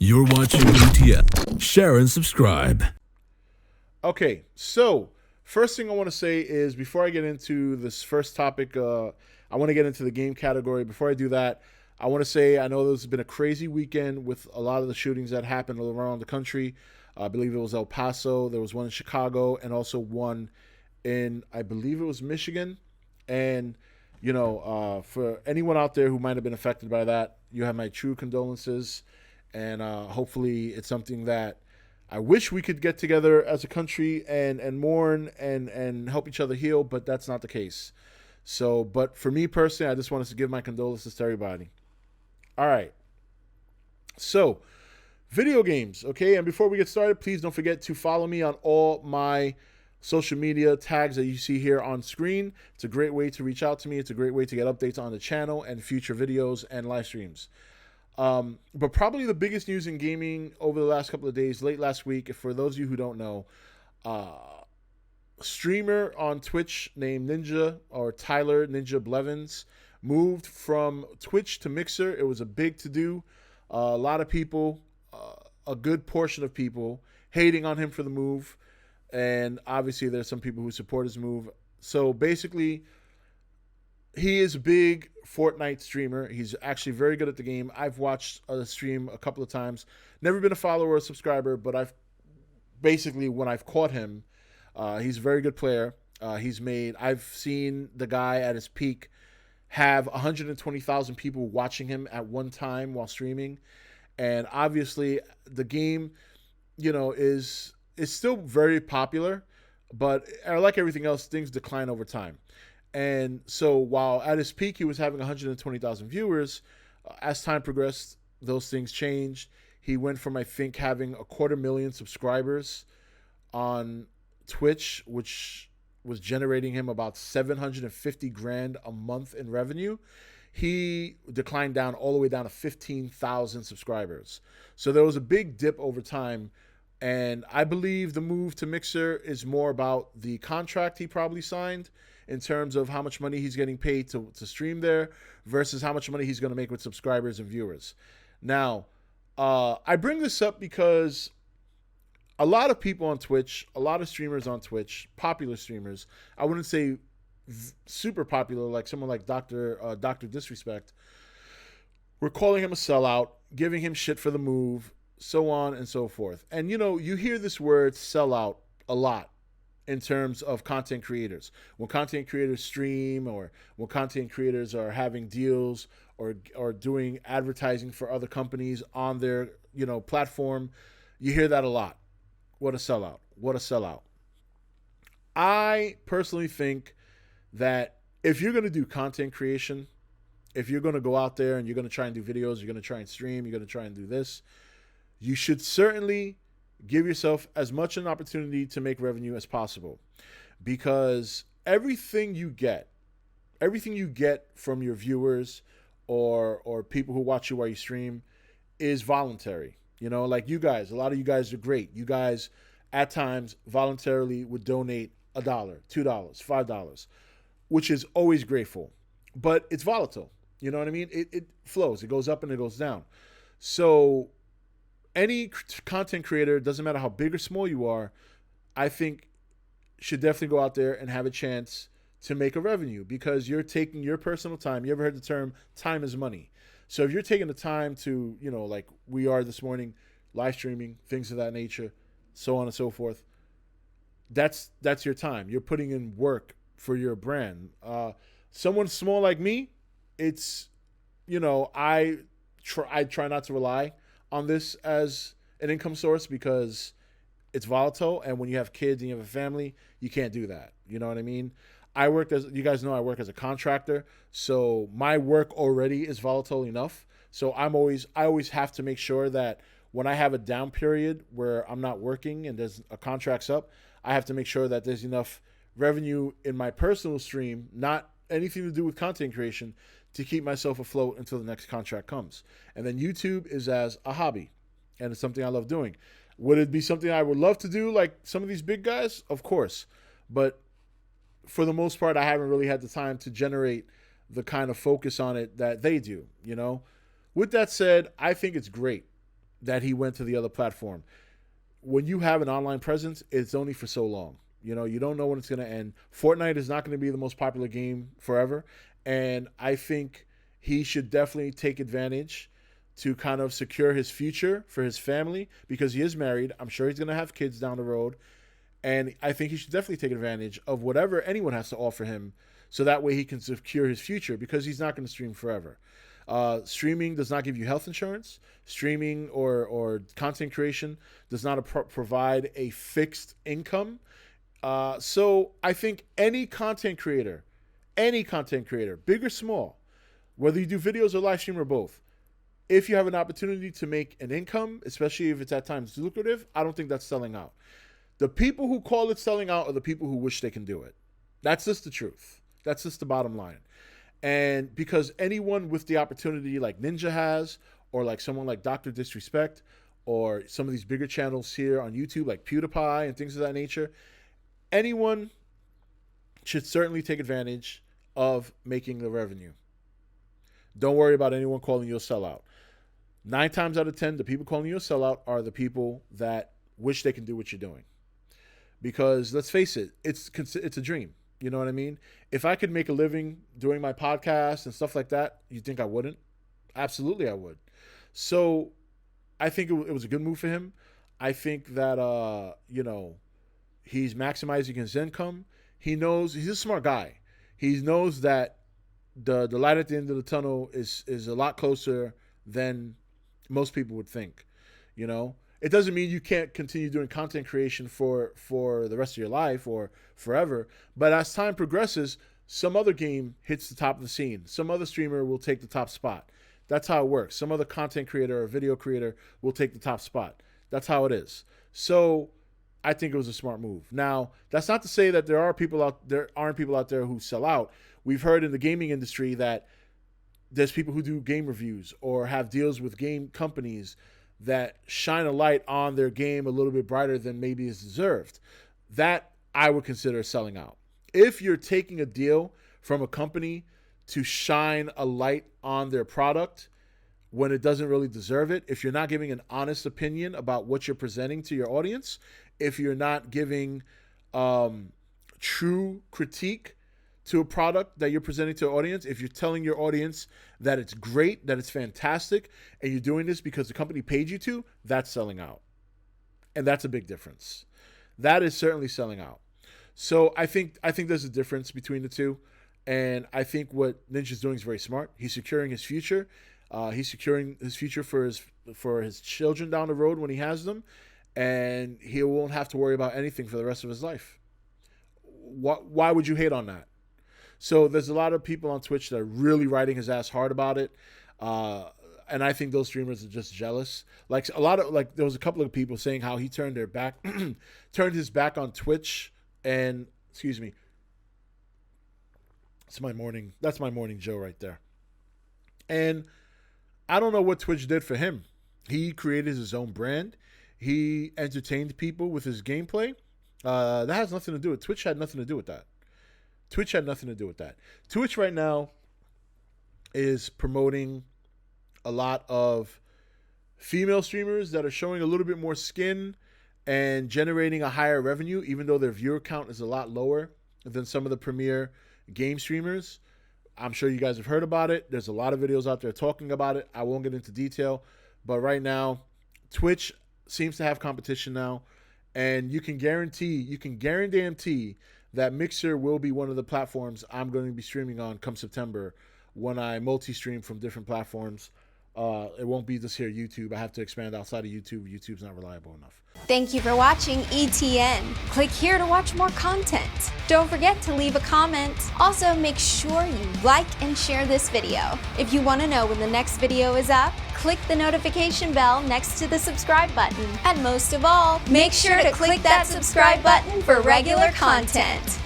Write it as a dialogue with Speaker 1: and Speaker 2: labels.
Speaker 1: You're watching E.T.N. Share and subscribe.
Speaker 2: Okay, so first thing I want to say is before I get into this first topic, I want to get into the game category. Before I do that, I want to say I know this has been a crazy weekend with a lot of the shootings that happened around the country. I believe it was El Paso, there was one in Chicago, and also one in, I believe it was Michigan. And, for anyone out there who might have been affected by that, you have my true condolences. And hopefully it's something that I wish we could get together as a country and mourn and help each other heal, but that's not the case. So, but for me personally, I just wanted to give my condolences to everybody. All right. So, video games, okay? And before we get started, please don't forget to follow me on all my social media tags that you see here on screen. It's a great way to reach out to me. It's a great way to get updates on the channel and future videos and live streams. But probably the biggest news in gaming over the last couple of days, late last week, for those of you who don't know, a streamer on Twitch named Ninja or Tyler Ninja Blevins moved from Twitch to Mixer. It was a big to-do. A lot of people, a good portion of people, hating on him for the move. And obviously there's some people who support his move. So basically, he is a big Fortnite streamer. He's actually very good at the game. I've watched a stream a couple of times. Never been a follower or a subscriber, but when I've caught him, he's a very good player. I've seen the guy at his peak have 120,000 people watching him at one time while streaming. And obviously the game, is still very popular, but like everything else, things decline over time. And so while at his peak, he was having 120,000 viewers, as time progressed, those things changed. He went from, I think, having 250,000 subscribers on Twitch, which was generating him about 750 grand a month in revenue. He declined down all the way down to 15,000 subscribers. So there was a big dip over time. And I believe the move to Mixer is more about the contract he probably signed in terms of how much money he's getting paid to stream there versus how much money he's going to make with subscribers and viewers. Now, I bring this up because a lot of people on Twitch, a lot of streamers on Twitch, popular streamers, I wouldn't say super popular, like someone like Dr. Disrespect, were calling him a sellout, giving him shit for the move, so on and so forth. And, you hear this word sellout a lot in terms of content creators. When content creators stream or when content creators are having deals or doing advertising for other companies on their, platform, you hear that a lot. What a sellout. What a sellout. I personally think that if you're going to do content creation, if you're going to go out there and you're going to try and do videos, you're going to try and stream, you're going to try and do this, you should certainly give yourself as much an opportunity to make revenue as possible, because everything you get from your viewers or people who watch you while you stream is voluntary. Like you guys, a lot of you guys are great. You guys at times voluntarily would donate $1, $2, $5, which is always grateful, but it's volatile. You know what I mean? It flows, it goes up and it goes down. So any content creator, doesn't matter how big or small you are, I think should definitely go out there and have a chance to make a revenue, because you're taking your personal time. You ever heard the term time is money? So if you're taking the time to, like we are this morning, live streaming, things of that nature, so on and so forth, that's your time. You're putting in work for your brand. Someone small like me, it's, I try not to rely on this as an income source because it's volatile. And when you have kids and you have a family, you can't do that. You know what I mean? You guys know I work as a contractor. So my work already is volatile enough. So I always have to make sure that when I have a down period where I'm not working and there's a contract's up, I have to make sure that there's enough revenue in my personal stream, not anything to do with content creation, to keep myself afloat until the next contract comes. And then YouTube is as a hobby, and it's something I love doing. Would it be something I would love to do like some of these big guys? Of course. But for the most part, I haven't really had the time to generate the kind of focus on it that they do, With that said, I think it's great that he went to the other platform. When you have an online presence, it's only for so long. You know, you don't know when it's going to end. Fortnite is not going to be the most popular game forever. And I think he should definitely take advantage to kind of secure his future for his family, because he is married. I'm sure he's going to have kids down the road. And I think he should definitely take advantage of whatever anyone has to offer him, so that way he can secure his future, because he's not going to stream forever. Streaming does not give you health insurance. Streaming or content creation does not provide a fixed income. So I think any content creator, big or small, whether you do videos or live stream or both, if you have an opportunity to make an income, especially if it's at times lucrative, I don't think that's selling out. The people who call it selling out are the people who wish they can do it. That's just the truth. That's just the bottom line. And because anyone with the opportunity like Ninja has, or like someone like Dr. Disrespect, or some of these bigger channels here on YouTube like PewDiePie and things of that nature, anyone should certainly take advantage of making the revenue. Don't worry about anyone calling you a sellout. 9 times out of 10, the people calling you a sellout are the people that wish they can do what you're doing. Because let's face it, it's a dream. You know what I mean? If I could make a living doing my podcast and stuff like that, you think I wouldn't? Absolutely, I would. So I think it was a good move for him. I think that, he's maximizing his income. He knows he's a smart guy. He knows that the light at the end of the tunnel is a lot closer than most people would think. You know, it doesn't mean you can't continue doing content creation for the rest of your life or forever. But as time progresses, some other game hits the top of the scene. Some other streamer will take the top spot. That's how it works. Some other content creator or video creator will take the top spot. That's how it is. So I think it was a smart move. Now, that's not to say that there aren't people out there who sell out. We've heard in the gaming industry that there's people who do game reviews or have deals with game companies that shine a light on their game a little bit brighter than maybe is deserved. That I would consider selling out. If you're taking a deal from a company to shine a light on their product when it doesn't really deserve it, if you're not giving an honest opinion about what you're presenting to your audience, if you're not giving true critique to a product that you're presenting to an audience, if you're telling your audience that it's great, that it's fantastic, and you're doing this because the company paid you to, that's selling out. And that's a big difference. That is certainly selling out. So I think there's a difference between the two. And I think what Ninja's doing is very smart. He's securing his future. He's securing his future for his children down the road when he has them. And he won't have to worry about anything for the rest of his life. Why would you hate on that? So there's a lot of people on Twitch that are really riding his ass hard about it. And I think those streamers are just jealous. There was a couple of people saying how he turned his back on Twitch. And excuse me, that's my morning Joe right there. And I don't know what Twitch did for him. He created his own brand. He entertained people with his gameplay. That has nothing to do with Twitch. Had nothing to do with that. Twitch right now is promoting a lot of female streamers that are showing a little bit more skin and generating a higher revenue, even though their viewer count is a lot lower than some of the premier game streamers. I'm sure you guys have heard about it. There's a lot of videos out there talking about it. I won't get into detail, but right now, Twitch seems to have competition now, and you can guarantee that Mixer will be one of the platforms I'm going to be streaming on come September when I multi-stream from different platforms. It won't be just here YouTube. I have to expand outside of YouTube. YouTube's not reliable enough.
Speaker 3: Thank you for watching E.T.N. Click here to watch more content. Don't forget to leave a comment. Also, make sure you like and share this video. If you want to know when the next video is up, click the notification bell next to the subscribe button. And most of all, make sure to click that subscribe button for regular content.